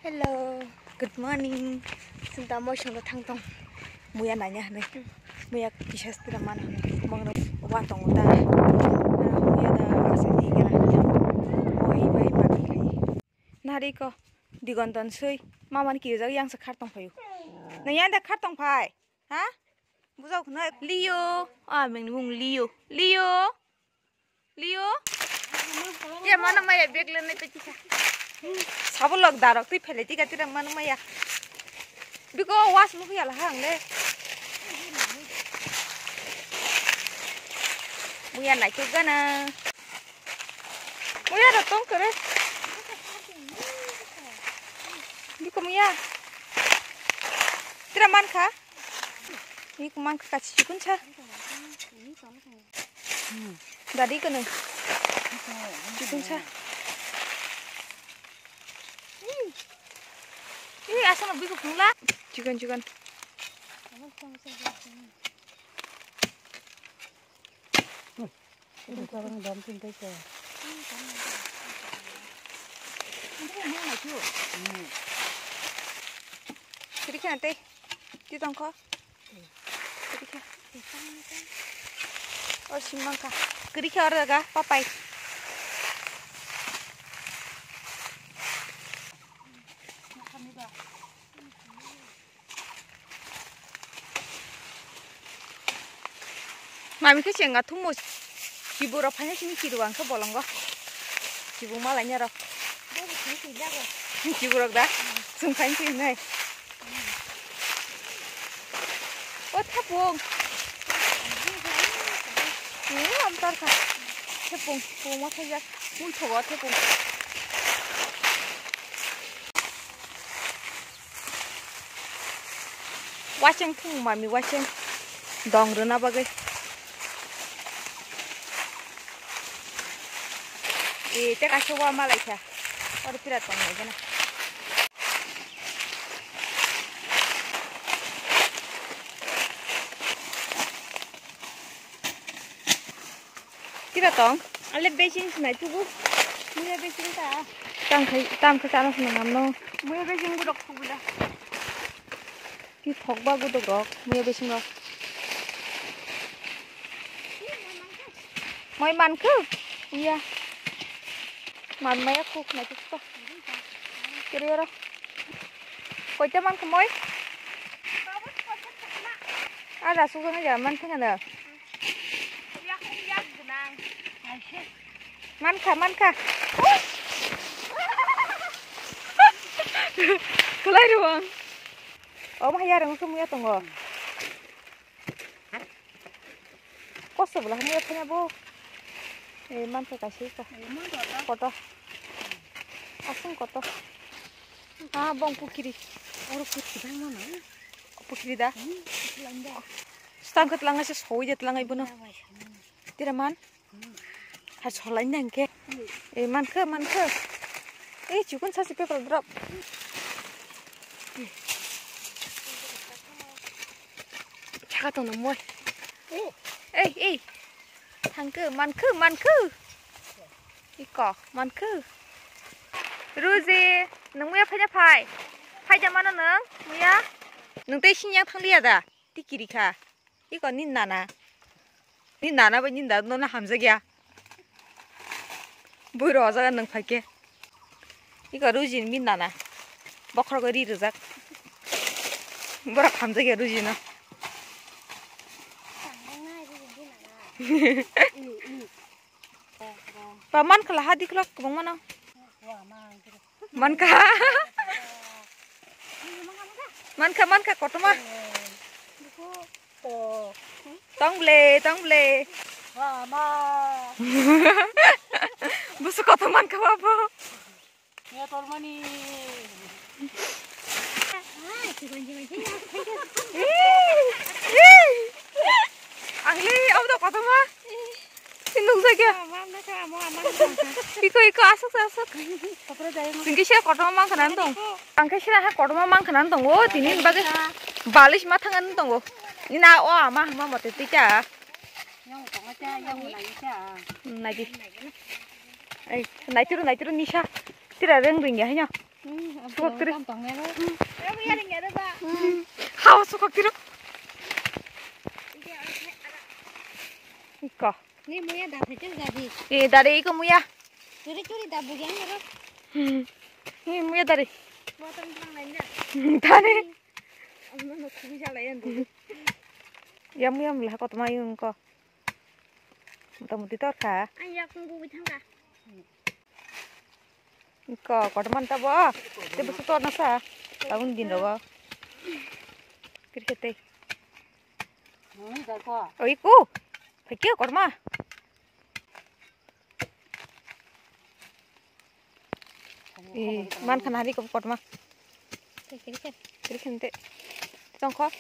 Hello, good morning. Sinta mau sholo thang tong. Muya nanya nih. Muya kisah setira mana nih. Mangno watong uta. Muya da asli kena. Moi bai mati kai. Nari ko digonton sui. Maman kiri yang sekhar tong payu. Nah yang da khar tong pai. Ha? Buzau kena Leo. Ah mung Leo. Leo. Leo. Ya mana maya beg lene pe kisah. Sabulok darok ti phele ti gatira man maya biko was mu ya la hang le muya nai tu gana muya da tong kare biko muya tira man kha ni man kha chi kun cha dadi kana chi kun cha ini asal lebih ke pula. Juga. Ini orang damping saja. Jadi kan nanti di tongko. Jadi kan. Oh simangka. Jadi kan orang agak papai. Mami ke cenga tumu kiburo phanya sini kiruang ke bolonggo kibung malanya ro kiburok da sungkain sih nai oh tapung ini amtar ka tapung pung saja muy thogo tapung wacheng pung mami wacheng dong rena bagai te kasih wa malai kah, orang pirat panggil kan? Pirat tong, ale besin senai tu bu, muya besin ta, tam ke sana senang no, muya besin gudok tu buda, ki thokba gudok rok, muya besin rok, moi manku, iya. Mamaya cook na gusto. Kira kau cuman kemoy. Ada suka na zaman tu kan? Manka. Kelai ruang. Oh mahaya orang tu muya tunggu. Kau sebelah muya punya bu. Manca kasih kotor. Asam kotor. Ah, bang pukiri. Orang putih mana? Pukiri dah. Setang ke telanga sih soi je telanga ibu no. Tidak man. Harus holain yang ke. Man ke. Cukun sasi paper drop. Cakap tu nama. Thangke, manke. Iko, manke. Ruzi, nung muya phanya phai. Phai jamana nung, muya. Nung teh sinyang thang liya da. Tikiri ka. Iko nin nana ba nin da nona hamza gya. Buro aja nung phai ke. Iko ruzi min nana. Bokro ko ri ruzak. Bora hamza gya ruzi na. Paman kalah hadi kelak kebang mana? Manka kotoma. Tong ble. Busuk kotoman ka babo. Ya tormani. Angli, apa tu kotoma? Sindung saja. Iko asuk. Singkir sih kotor mang kanan tong. Angke sih nah kotor mang kanan tong. Oh, tinin bagai balis matangan tong. Ini na ama mati tika. Nagi. Naik turun nisha. Tidak ring ya hanya. Sokak kiri. Kantongnya lo. Muya ring ada ba. Hawa sokak kiri. Iko. Nih muya dapat jadi. Dari iko muya. Curi-curi dah bukan ya. Ini muya dari. Buatan tentang lainnya. Tane. Amma no kubi jalayan dulu. Yam lah kau temayung kau. Muti tor ka. Ayak tunggu bitangka. Iko kau teman tak ba. Tapi betul nasa. Tahun din doa. Kirkete. Dah kok. Oh iku. Fikir kau mah. Man kan hari kau mah. Kirkente. Tongko.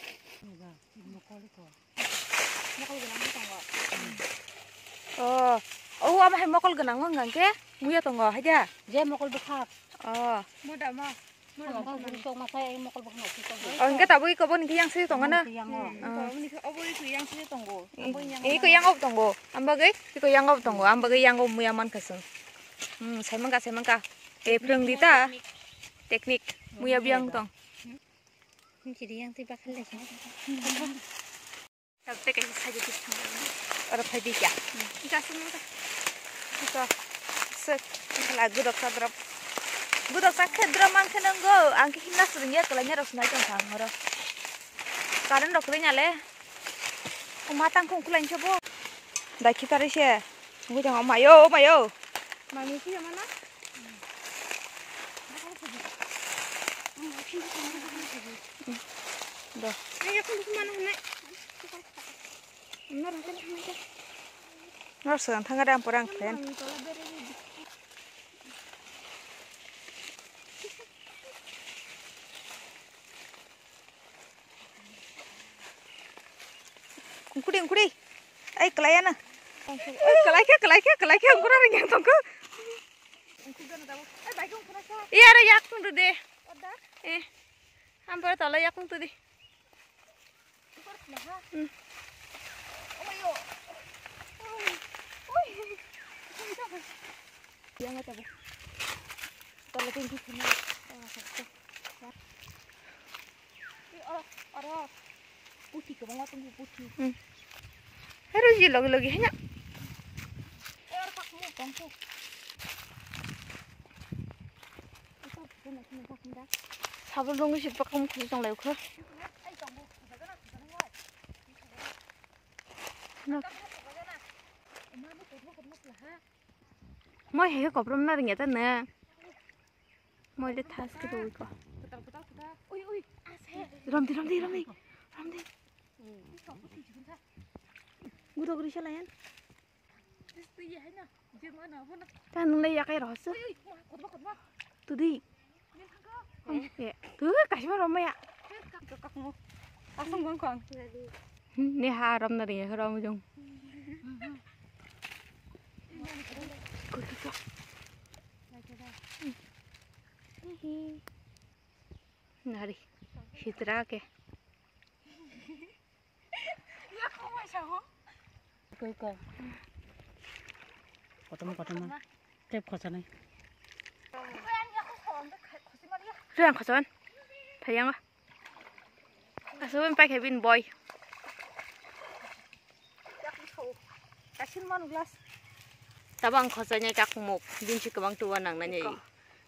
Oh, ama hay mokol genang ngang ke? Muya tonggo aja. Dia mokol bekak. Oh. Muda mah. Muda kan busuk masa yang mokol bekak kita. Oh, enggak tahu iko bon yang sih tonggo na. yang sini tunggu. Iko yang op tonggo. Ambagai iko yang op tonggo. Ambagai yang op muya man kaseng. Saya mangka. Preng dita. Teknik muya biang tong. Jadi yang tiba kali sih. Tapi kayak saja di sana. Orang pagi ya. Kasih muka. Iko. Set. Kalau gudok sadrop. Gudok sakit drama kan go. Angki hina seringnya kelanya harus naik yang sangar. Karena dokternya le. Matang kung kulan coba. Dah kita resye. Gue jangan mayo. Mami sih yang mana? Dah. Ayo aku kemana nek? Nggak usah, tangga ada orang keren. Kuri. Ay, kelaya na. Kelaya, kurang yang tongko. Iya, ada yakung tuh deh. Hampir tala yakung tuh deh. Yang apa bu? Tala tinggi sana. Orang putih ke bawah tunggu putih. Harus je lagi hanya. pakmu tongku. Sabun dong sih pakai kamu kusang lagi kah? Mau hei kau belum nari nyata nih. Mau lihat tas kita wiko. Ramdi. Gua guri selayan. Tan nulai ya kayak rasa. Tuh di. Ya, tuh kasih mana ya? Asam bangkang. Ini haram nari ya haram jong. Nari, hitra ke. Ya kau macam apa? Kotoman. Tep kotoman. Rang kotoman. Thayang ah. Asuhin pa Kevin boy. Kasih mana gelas? Tabang kotonya cak muk. Binci kebang tua nang nanya.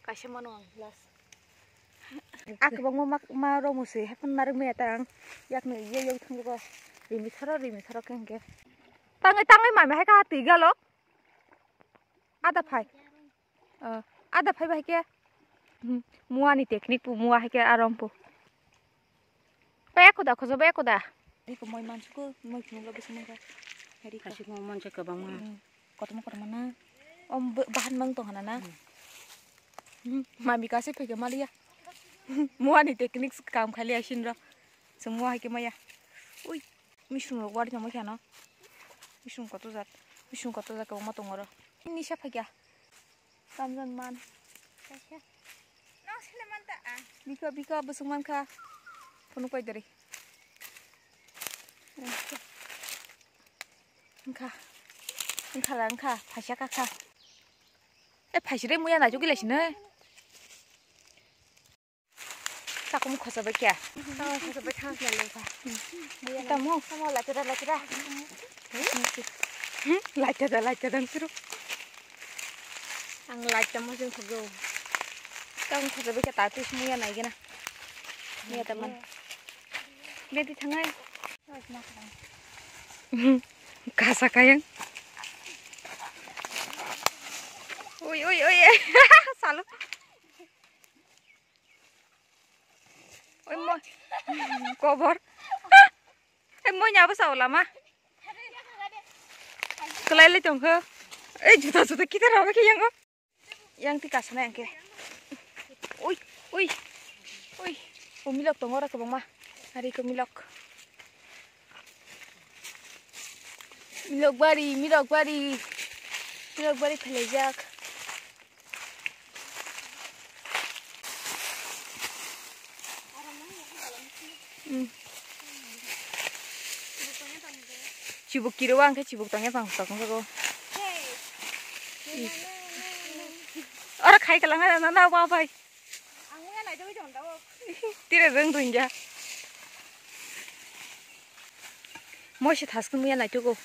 Kasih mana gelas? Aku bang mau romusi. Happen narik meterang. Yak nih ye yuk tunggu kok. Rimi tharo kengke. Tangai mama hai ka tiga lo. Ada phai bahike. Mua ni teknik pu mua hai ke aram pu. Ba aku dah. Ini kemoi mansuku, moi cuma lebih semua. Hari Kasih ngomong cek ke bang mah. Kau mau ke mana? Om bahan bang tuh hana. Mami kasih pergi malia. Mua ni teknik kam kali asin ro. Semua hai ke maya. Ui, misung lo guard nyamuk ya no. Misung kau tuh zat kau mau tunggu ro. Ini siapa ya? Ramzan man. Kasih. Nah, sini mantap ah. Bika besung man ka. Penuh kau dari. Engkau, pasya kakak. Pasya deh muya naju gila sini. kamu khosa ba kya khosa ba thang kya lengka tamu sama lachira lachira laita suruh ang laita mo jeng thogo kamu khosa ba kya tatu semuanya naik na ya teman beti thangai kasa kayang oi salu oi mo cover mo nya ba sao lama kelai le tong ke juta kita rawa ke yang ti kasana yang ke oi milok tong ora ke bang ma hari ke milok bari pelejak cibuk kiri wang ke cibuk tangnya bang ko orang kai kalangan nana apa bai tidak reng ja mau sih tas kemudian naik juga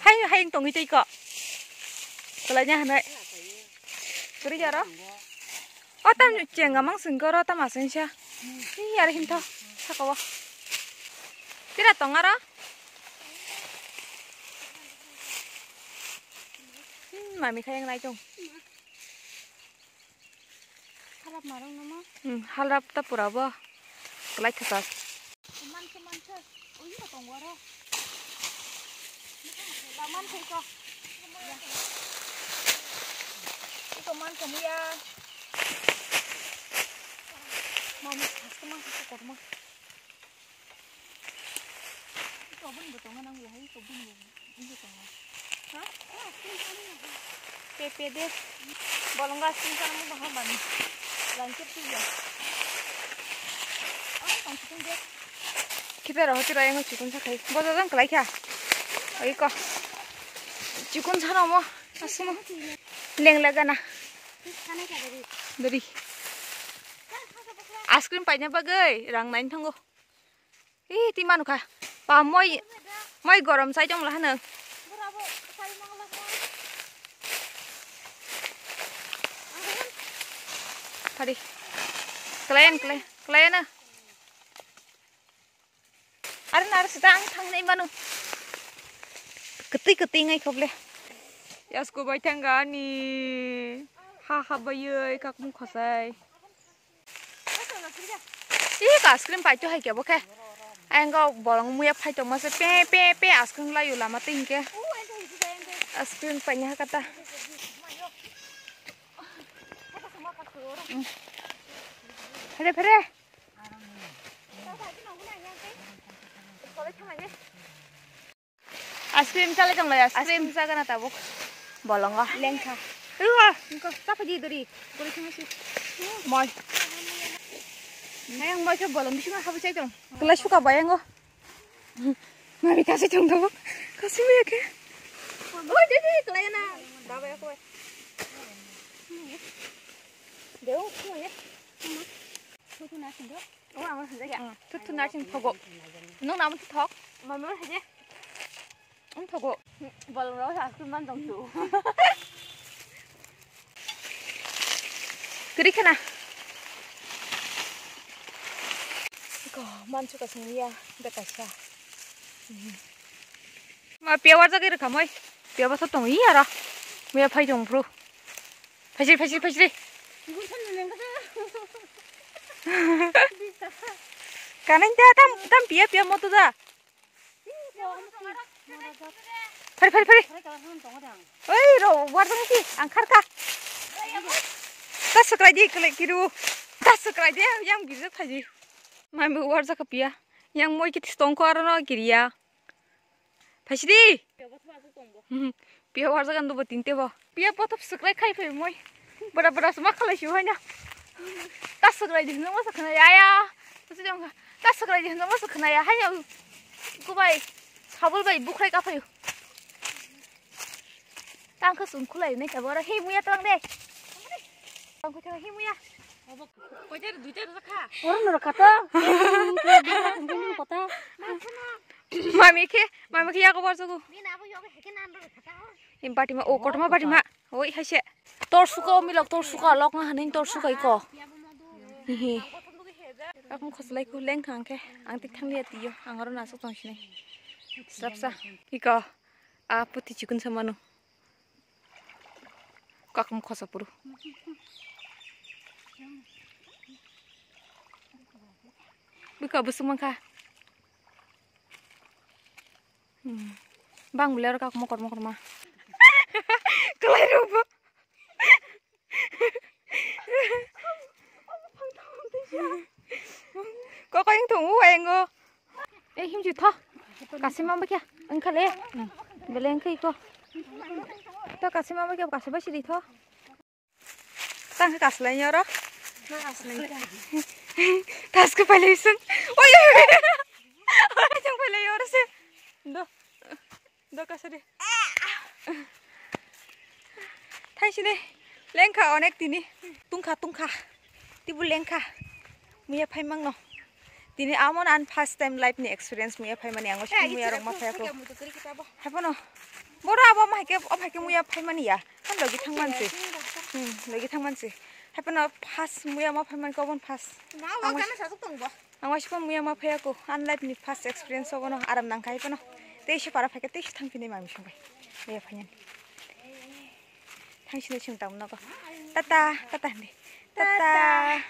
hai tong itu kok kelanya hanai beri jaro oh tam ceng ngamang sengkoro tam asen sih ini ada hinto sakawa tidak tong ara mami kayang naik dong harap marong nama harap tak pura bah kelai ketas teman oh iya tong waro laman kok itu man kamu ya mau teman kok mah itu bun betongan nang wahai itu bun ini betongan hah PPD bolong gas sana mau bahas bani lanjut sih ya langsung dia kita rawat yang cikun sakai bodo dong kelai kya ayo kok cikun sana mau asma leng laga na dari es krim pakai bagai rang nain tunggu ti manu ka pa moi gorom sai jong lah na tadi kalian na ada nar sedang thang nei manu keti ngai khoble yasko bai thanga ni ha bayoi kak mu khosai es krim pai to hai ke boke anggo bolong muya phai to mase pe es krim layu lama ting ke es krim panya kata pere es krim chale jong la es krim jaga na tabuk bolong ga lengka engko ta pagi dori gori khama si moi nayang moi ke bolong bisinga khabu chai jong kelas suka bayang go mari kasih jong tabuk kasih me ke oi dede kelana da bay ko deu ko ye tutu na sin do oh amar haja ya tutu na sin thogo nong nam tu thok mamur haja thogo bolong ro sa kuman dong tu kiri kana ko manchu ka sungya bekasa ma piawar jaga ir kamai piawa sa tong iya ra me phai jong bro phai ibu san neng ka kanan ta tam pia moto da Pari. Oi, ro warung ki angkar ka. Tas sekrai di kiru. Tas sekrai di yang gizu kaji. Mami warza ka pia. Yang moi kit stong ko arano kiriya. Pasidi. Pia warza kan do tinte ba. Pia potop sekrai khai phai moi. Bada sma khalai shu hanya. Tas sekrai di no masa khana ya. Tas jong tas sekrai di no masa khana ya hanya. Ku bai sabul bai bukrai ka phai. Tang ke sun kulai nih kabara hei muya tang deh. Tang ku tang hei muya. 어제는 누제로 사. 얼음으로 갔다. 그냥 갔다. 마미 야고 버저고. 미나고 여기 해게 남으로 갔다. 임바티마 오 거트마 바티마. 오이 하세. torsuka milok torsuka lok ngahanin torsuka iko. Hihi. Aku khoslai ku leng khangke angtik thangli atiyo angaro nasuk tongsine. Slapsa iko apa ti chikun samanu. Kakam khosapuru. Bika busung mangka. Bang buler kak mokor mah. Kelai rupa. Có những thùng ngủ em ngô. Ê hiếm chịu thọ. Cả xem mắm kia. Anh khát lẽ. Về lên khi cô. Tao cả xem mắm kia cả xem bác sĩ đi thọ. Tăng cái cả lấy nhau đó. Tas cái phải lấy sưng. Ôi ôi. Chẳng phải lấy nhau đó xem. Đó. Đó cả sao đi. Thay chị đây. Lengka onek tini. Tungka. Tibu lengka. Muya phai mang no. Tini amon an first time life ni experience muya phai mani angos muya rong ma phai ko. Hapo no. Bora abo ma hake muya phai mani ya. Han logi thangman si. Logi thangman si. Hapo no first muya ma phai man ko bon first. 나와 가는 사속 동 거. Angos ko muya ma phai ko. An life ni first experience ko no aram nang kai no. Teishi para phai ke teishi thang pini ma mi shong bai. Muya phai nyan. 당신의 지금 딱 나가. 따따 네. 따따.